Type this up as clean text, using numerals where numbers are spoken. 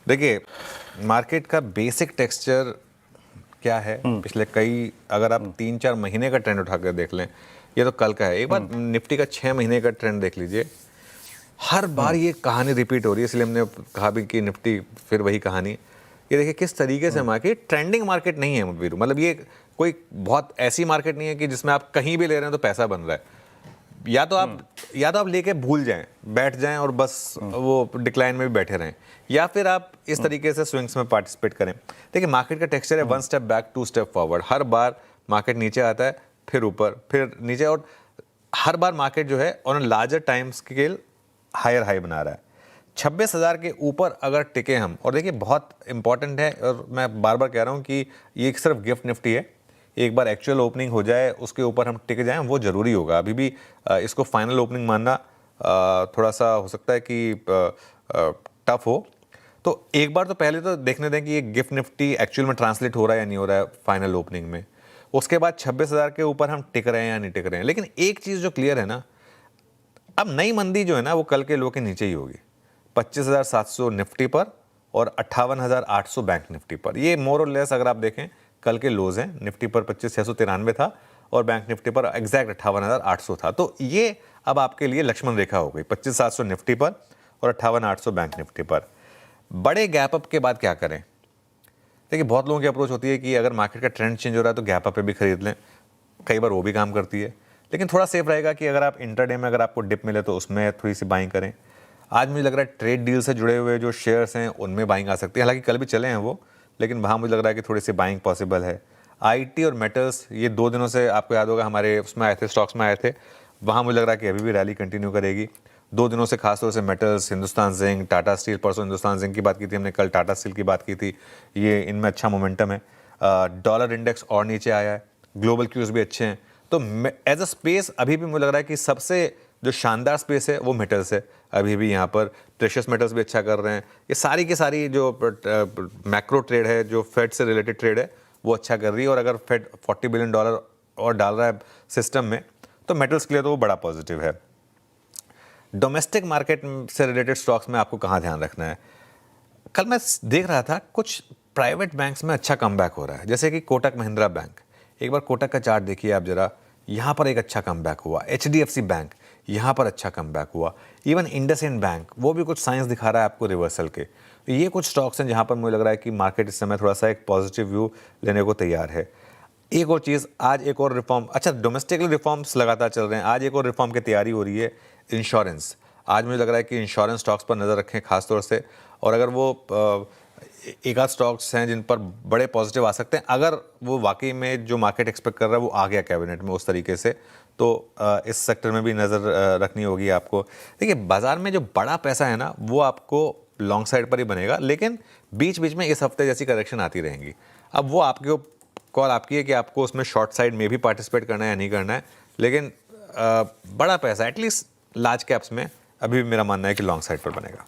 देखिए, मार्केट का basic texture क्या है, पिछले कई अगर आप 3-4 महीने का ट्रेंड उठाकर देख लें, ये तो कल का है। एक बार निफ्टी का 6 महीने का ट्रेंड देख लीजिए, हर बार ये कहानी रिपीट हो रही है, इसलिए हमने कहा भी कि निफ्टी फिर वही कहानी। ये देखिए किस तरीके से मार्केट, ट्रेंडिंग मार्केट नहीं है वीरू, मतलब ये कोई बहुत ऐसी मार्केट नहीं है कि जिसमें आप कहीं भी ले रहे हैं तो पैसा बन रहा है। या तो आप लेके भूल जाएं, बैठ जाएं और बस वो डिक्लाइन में भी बैठे रहें, या फिर आप इस तरीके से स्विंग्स में पार्टिसिपेट करें। देखिए मार्केट का टेक्सचर है 1 स्टेप बैक 2 स्टेप फॉरवर्ड। हर बार मार्केट नीचे आता है, फिर ऊपर, फिर नीचे, और हर बार मार्केट जो है on larger time scale higher high बना रहा है। 26,000 के ऊपर अगर टिके हम, और देखिए बहुत इंपॉर्टेंट है, और मैं बार बार कह रहा हूँ कि ये सिर्फ गिफ्ट निफ्टी है, एक बार एक्चुअल ओपनिंग हो जाए उसके ऊपर हम टिक जाएं, वो ज़रूरी होगा। अभी भी इसको फाइनल ओपनिंग मानना थोड़ा सा हो सकता है कि टफ हो। तो एक बार तो पहले तो देखने दें कि ये गिफ्ट निफ्टी एक्चुअल में ट्रांसलेट हो रहा है या नहीं हो रहा है फाइनल ओपनिंग में। उसके बाद 26,000 के ऊपर हम टिक रहे हैं या नहीं टिक रहे हैं। लेकिन एक चीज़ जो क्लियर है ना, अब नई मंदी जो है ना वो कल के लो के नीचे ही होगी, 25,700 निफ्टी पर और 58,800 बैंक निफ्टी पर। ये मोर और लेस अगर आप देखें कल के लोज हैं। निफ्टी पर 25,693 था और बैंक निफ्टी पर एग्जैक्ट 58,800 था। तो ये अब आपके लिए लक्ष्मण रेखा हो गई, 25,700 निफ्टी पर और 58,800 बैंक निफ्टी पर। बड़े गैप अप के बाद क्या करें? देखिए बहुत लोगों की अप्रोच होती है कि अगर मार्केट का ट्रेंड चेंज हो रहा है तो गैप अप पे भी खरीद लें, कई बार वो भी काम करती है। लेकिन थोड़ा सेफ रहेगा कि अगर आप इंटरडे में अगर आपको डिप मिले तो उसमें थोड़ी सी बाइंग करें। आज मुझे लग रहा है ट्रेड डील से जुड़े हुए जो शेयर्स हैं उनमें बाइंग आ सकती है, हालांकि कल भी चले हैं वो, लेकिन वहाँ मुझे लग रहा है कि थोड़ी सी बाइंग पॉसिबल है। आईटी और मेटल्स ये 2 दिनों से आपको याद होगा हमारे उसमें आए थे, स्टॉक्स में आए थे, वहाँ मुझे लग रहा है कि अभी भी रैली कंटिन्यू करेगी। 2 दिनों से खासतौर से metals, Hindustan zinc, Tata steel, परसों हिंदुस्तान जिंक की बात की थी हमने, कल टाटा स्टील की बात की थी, ये इनमें अच्छा मोमेंटम है। डॉलर इंडेक्स और नीचे आया है, ग्लोबल क्यूज भी अच्छे हैं। तो एज अ स्पेस अभी भी मुझे लग रहा है कि सबसे जो शानदार स्पेस है वो मेटल्स है। अभी भी यहाँ पर प्रेशियस मेटल्स भी अच्छा कर रहे हैं। ये सारी की सारी जो मैक्रो ट्रेड है, जो फेड से रिलेटेड ट्रेड है, वो अच्छा कर रही है। और अगर फेड $40 बिलियन और डाल रहा है सिस्टम में तो मेटल्स के लिए तो वो बड़ा पॉजिटिव है। डोमेस्टिक मार्केट से रिलेटेड स्टॉक्स में आपको कहाँ ध्यान रखना है? कल मैं देख रहा था कुछ प्राइवेट बैंक्स में अच्छा कमबैक हो रहा है, जैसे कि कोटक महिंद्रा बैंक। एक बार कोटक का चार्ट देखिए आप जरा, यहाँ पर एक अच्छा कमबैक हुआ। HDFC बैंक यहाँ पर अच्छा कमबैक हुआ। इवन इंडसइंड बैंक वो भी कुछ साइंस दिखा रहा है आपको रिवर्सल के। ये कुछ स्टॉक्स हैं जहाँ पर मुझे लग रहा है कि मार्केट इस समय थोड़ा सा एक पॉजिटिव व्यू लेने को तैयार है। एक और चीज़, आज एक और रिफॉर्म, अच्छा डोमेस्टिकली रिफॉर्म्स लगातार चल रहे हैं, आज एक और रिफॉर्म की तैयारी हो रही है, इंश्योरेंस। आज मुझे लग रहा है कि इंश्योरेंस स्टॉक्स पर नज़र रखें खासतौर से, और अगर वो एक आध स्टॉक्स हैं जिन पर बड़े पॉजिटिव आ सकते हैं, अगर वो वाकई में जो मार्केट एक्सपेक्ट कर रहा है वो आ गया कैबिनेट में उस तरीके से, तो इस सेक्टर में भी नज़र रखनी होगी आपको। देखिए बाज़ार में जो बड़ा पैसा है ना वो आपको लॉन्ग साइड पर ही बनेगा, लेकिन बीच बीच में इस हफ्ते जैसी करेक्शन आती रहेंगी। अब वो आपके कॉल आपकी है कि आपको उसमें शॉर्ट साइड में भी पार्टिसिपेट करना है या नहीं करना है, लेकिन बड़ा पैसा एटलीस्ट लार्ज कैप्स में अभी भी मेरा मानना है कि लॉन्ग साइड पर बनेगा।